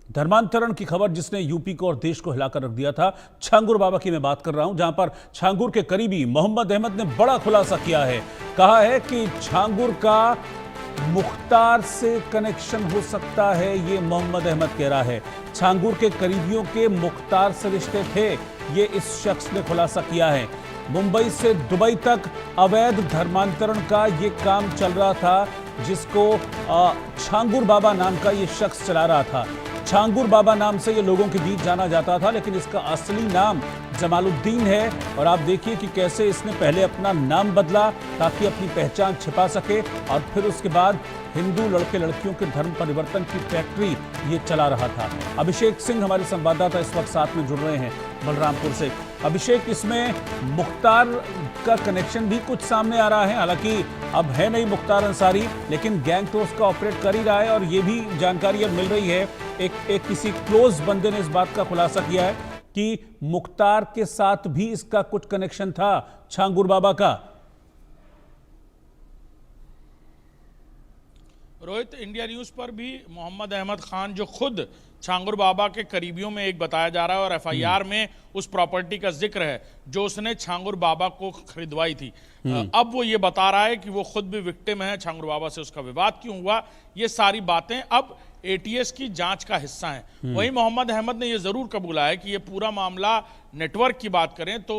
धर्मांतरण की खबर जिसने यूपी को और देश को हिलाकर रख दिया था, छांगुर बाबा की मैं बात कर रहा हूं, जहां पर छांगुर के करीबी मोहम्मद अहमद ने बड़ा खुलासा किया है। कहा है कि छांगुर का मुख्तार से कनेक्शन हो सकता है, ये मोहम्मद अहमद कह रहा है। छांगुर के करीबियों के मुख्तार से रिश्ते थे, ये इस शख्स ने खुलासा किया है। मुंबई से दुबई तक अवैध धर्मांतरण का ये काम चल रहा था, जिसको छांगुर बाबा नाम का ये शख्स चला रहा था। छांगुर बाबा नाम से ये लोगों के बीच जाना जाता था, लेकिन इसका असली नाम जमालुद्दीन है। और आप देखिए कि कैसे इसने पहले अपना नाम बदला ताकि अपनी पहचान छिपा सके, और फिर उसके बाद हिंदू लड़के लड़कियों के धर्म परिवर्तन की फैक्ट्री ये चला रहा था। अभिषेक सिंह हमारे संवाददाता इस वक्त साथ में जुड़ रहे हैं बलरामपुर से। अभिषेक, इसमें मुख्तार का कनेक्शन भी कुछ सामने आ रहा है। हालांकि अब है नहीं मुख्तार अंसारी, लेकिन गैंग तो उसका ऑपरेट कर ही रहा है। और ये भी जानकारी अब मिल रही है, एक किसी क्लोज बंदे ने इस बात का खुलासा किया है कि मुख्तार के साथ भी इसका कुछ कनेक्शन था, छांगुर बाबा का। रोहित, इंडिया न्यूज पर भी मोहम्मद अहमद खान, जो खुद छांगुर बाबा के करीबियों में एक बताया जा रहा है, और एफआईआर में उस प्रॉपर्टी का जिक्र है जो उसने छांगुर बाबा को खरीदवाई थी, अब वो ये बता रहा है कि वो खुद भी विक्टिम है। छांगुर बाबा से उसका विवाद क्यों हुआ, ये सारी बातें अब एटीएस की जांच का हिस्सा है। वहीं मोहम्मद अहमद ने यह जरूर कबूला है कि यह पूरा मामला नेटवर्क की बात करें तो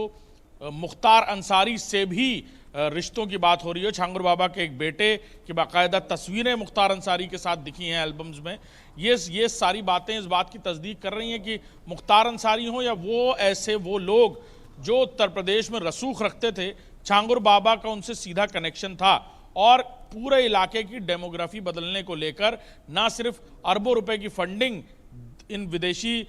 मुख्तार अंसारी से भी रिश्तों की बात हो रही है। छांगुर बाबा के एक बेटे की बाकायदा तस्वीरें मुख्तार अंसारी के साथ दिखी हैं एल्बम्स में। ये सारी बातें इस बात की तस्दीक कर रही हैं कि मुख्तार अंसारी हो या वो लोग जो उत्तर प्रदेश में रसूख रखते थे, छांगुर बाबा का उनसे सीधा कनेक्शन था। और पूरे इलाके की डेमोग्राफी बदलने को लेकर ना सिर्फ अरबों रुपए की फंडिंग इन विदेशी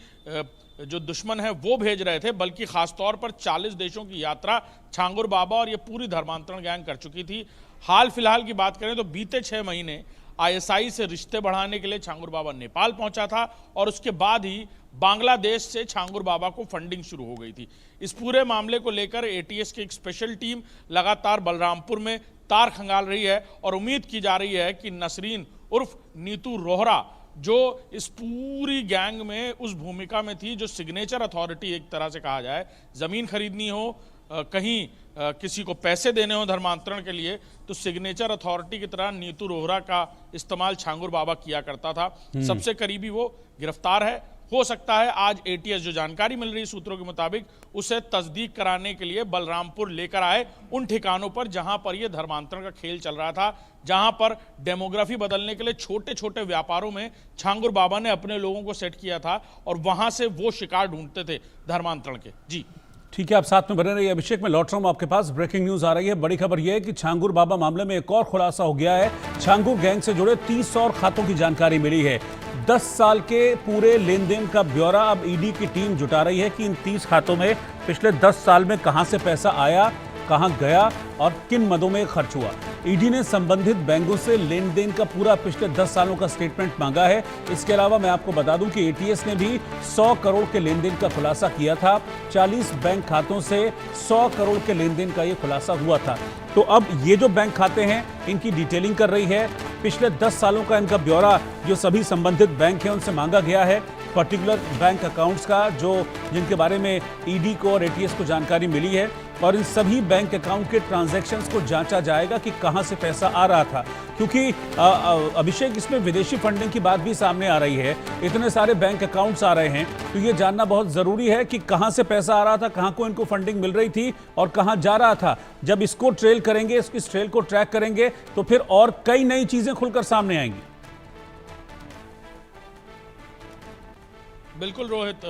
जो दुश्मन है वो भेज रहे थे, बल्कि खासतौर पर 40 देशों की यात्रा छांगुर बाबा और ये पूरी धर्मांतरण गैंग कर चुकी थी। हाल फिलहाल की बात करें तो बीते 6 महीने आईएसआई से रिश्ते बढ़ाने के लिए छांगुर बाबा नेपाल पहुंचा था, और उसके बाद ही बांग्लादेश से छांगुर बाबा को फंडिंग शुरू हो गई थी। इस पूरे मामले को लेकर एटीएस की एक स्पेशल टीम लगातार बलरामपुर में तार खंगाल रही है, और उम्मीद की जा रही है कि नसरीन उर्फ नीतू रोहरा, जो इस पूरी गैंग में उस भूमिका में थी जो सिग्नेचर अथॉरिटी एक तरह से कहा जाए, जमीन खरीदनी हो, कहीं किसी को पैसे देने हो धर्मांतरण के लिए, तो सिग्नेचर अथॉरिटी की तरह नीतू रोहरा का इस्तेमाल छांगुर बाबा किया करता था। सबसे करीबी वो गिरफ्तार है। हो सकता है आज एटीएस, जो जानकारी मिल रही सूत्रों के मुताबिक, उसे तस्दीक कराने के लिए बलरामपुर लेकर आए उन ठिकानों पर जहां पर यह धर्मांतरण का खेल चल रहा था, जहां पर डेमोग्राफी बदलने के लिए छोटे छोटे व्यापारों में छांगुर बाबा ने अपने लोगों को सेट किया था, और वहां से वो शिकार ढूंढते थे धर्मांतरण के। जी ठीक है, आप साथ में बने रहिए। अभिषेक, मैं लौट रहा हूं आपके पास। ब्रेकिंग न्यूज आ रही है। बड़ी खबर यह है कि छांगुर बाबा मामले में एक और खुलासा हो गया है। छांगुर गैंग से जुड़े 30 और खातों की जानकारी मिली है। 10 साल के पूरे लेन देन का ब्यौरा अब ईडी की टीम जुटा रही है कि इन 30 खातों में पिछले 10 साल में कहां से पैसा आया, कहां गया और किन मदों में खर्च हुआ। ईडी ने संबंधित बैंकों से लेन देन का पूरा पिछले 10 सालों का स्टेटमेंट मांगा है। इसके अलावा मैं आपको बता दूं कि एटीएस ने भी 100 करोड़ के लेन देन का खुलासा किया था। 40 बैंक खातों से 100 करोड़ के लेन देन का यह खुलासा हुआ था। तो अब ये जो बैंक खाते हैं, इनकी डिटेलिंग कर रही है। पिछले 10 सालों का इनका ब्यौरा जो सभी संबंधित बैंक हैं उनसे मांगा गया है। पर्टिकुलर बैंक अकाउंट्स का जिनके बारे में ईडी को और एटीएस को जानकारी मिली है, और इन सभी बैंक अकाउंट के ट्रांजैक्शंस को जांचा जाएगा कि कहां से पैसा आ रहा था। क्योंकि अभिषेक, इसमें विदेशी फंडिंग की बात भी सामने आ रही है। इतने सारे बैंक अकाउंट्स आ रहे हैं, तो ये जानना बहुत जरूरी है कि कहां से पैसा आ रहा था, कहां को इनको फंडिंग मिल रही थी और कहां जा रहा था। जब इसको ट्रेल करेंगे, इस ट्रेल को ट्रैक करेंगे, तो फिर और कई नई चीजें खुलकर सामने आएंगी। बिल्कुल रोहित,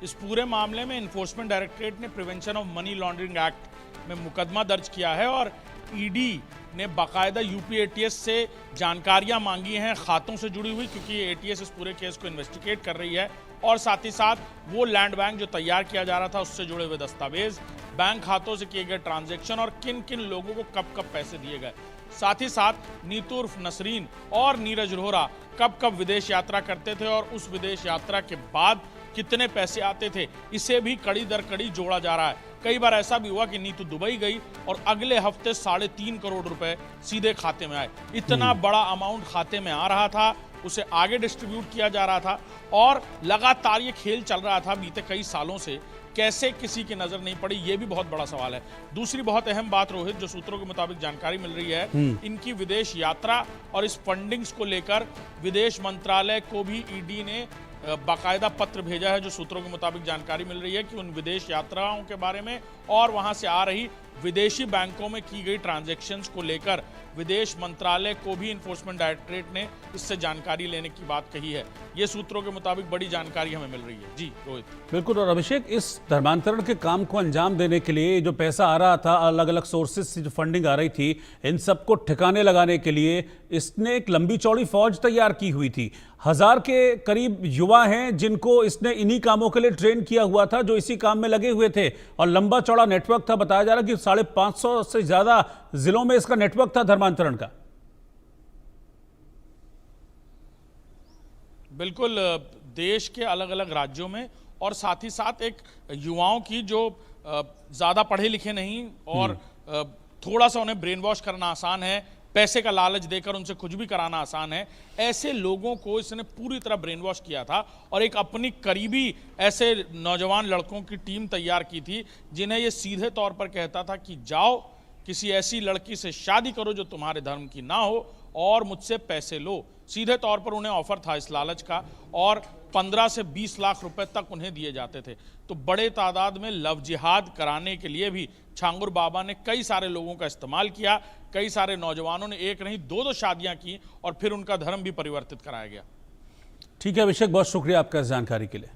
इस पूरे मामले में इन्फोर्समेंट डायरेक्टरेट ने prevention of money laundering act में मुकदमा दर्ज किया है, और ईडी ने बाकायदा यूपी एटीएस से जानकारियां मांगी हैं खातों से जुड़ी हुई, क्योंकि एटीएस इस पूरे केस को इन्वेस्टिगेट कर रही है। और साथ ही साथ वो लैंड बैंक जो तैयार किया जा रहा था उससे जुड़े हुए दस्तावेज, बैंक खातों से किए गए ट्रांजैक्शन और किन किन लोगों को कब कब पैसे दिए गए। साथ ही साथ नीतू उर्फ नसरीन और नीरज रोहरा कब कब विदेश यात्रा करते थे और उस विदेश यात्रा के बाद कितने पैसे आते थे, इसे भी कड़ी दर कड़ी जोड़ा जा रहा है। कई बार ऐसा भी हुआ कि नीतू दुबई गई और अगले हफ्ते 3.5 करोड़ रुपए सीधे खाते में आए। इतना बड़ा अमाउंट खाते में आ रहा था उसे आगे डिस्ट्रीब्यूट किया जा रहा था और लगातार ये खेल चल रहा था बीते कई सालों से। कैसे किसी की नजर नहीं पड़ी, ये भी बहुत बड़ा सवाल है। दूसरी बहुत अहम बात रोहित, जो सूत्रों के मुताबिक जानकारी मिल रही है, इनकी विदेश यात्रा और इस फंडिंग्स को लेकर विदेश मंत्रालय को भी ईडी ने बाकायदा पत्र भेजा है। जो सूत्रों के मुताबिक जानकारी मिल रही है कि उन विदेश यात्राओं के बारे में और वहां से आ रही विदेशी बैंकों में की गई ट्रांजैक्शंस को लेकर विदेश मंत्रालय को भी इन्फोर्समेंट डायरेक्टरेट ने इससे जानकारी लेने की बात कही है। ये सूत्रों के मुताबिक बड़ी जानकारी हमें मिल रही है। जी रोहित। बिल्कुल। और अभिषेक, इस धर्मांतरण के काम को अंजाम देने के लिए जो पैसा आ रहा था, अलग अलग सोर्सेज से जो फंडिंग आ रही थी, इन सबको ठिकाने लगाने के लिए इसने एक लंबी चौड़ी फौज तैयार की हुई थी। 1000 के करीब युवा हैं जिनको इसने इन्हीं कामों के लिए ट्रेन किया हुआ था, जो इसी काम में लगे हुए थे। और लंबा चौड़ा नेटवर्क था, बताया जा रहा कि 550 से ज्यादा जिलों में इसका नेटवर्क था धर्मांतरण का। बिल्कुल, देश के अलग अलग राज्यों में, और साथ ही साथ एक युवाओं की जो ज़्यादा पढ़े लिखे नहीं और थोड़ा सा उन्हें ब्रेन वॉश करना आसान है, पैसे का लालच देकर उनसे कुछ भी कराना आसान है, ऐसे लोगों को इसने पूरी तरह ब्रेन वॉश किया था और एक अपनी करीबी ऐसे नौजवान लड़कों की टीम तैयार की थी जिन्हें ये सीधे तौर पर कहता था कि जाओ किसी ऐसी लड़की से शादी करो जो तुम्हारे धर्म की ना हो और मुझसे पैसे लो। सीधे तौर पर उन्हें ऑफर था इस लालच का, और 15 से 20 लाख रुपए तक उन्हें दिए जाते थे। तो बड़े तादाद में लव जिहाद कराने के लिए भी छांगुर बाबा ने कई सारे लोगों का इस्तेमाल किया। कई सारे नौजवानों ने एक नहीं दो शादियां की और फिर उनका धर्म भी परिवर्तित कराया गया। ठीक है अभिषेक, बहुत शुक्रिया आपका इस जानकारी के लिए।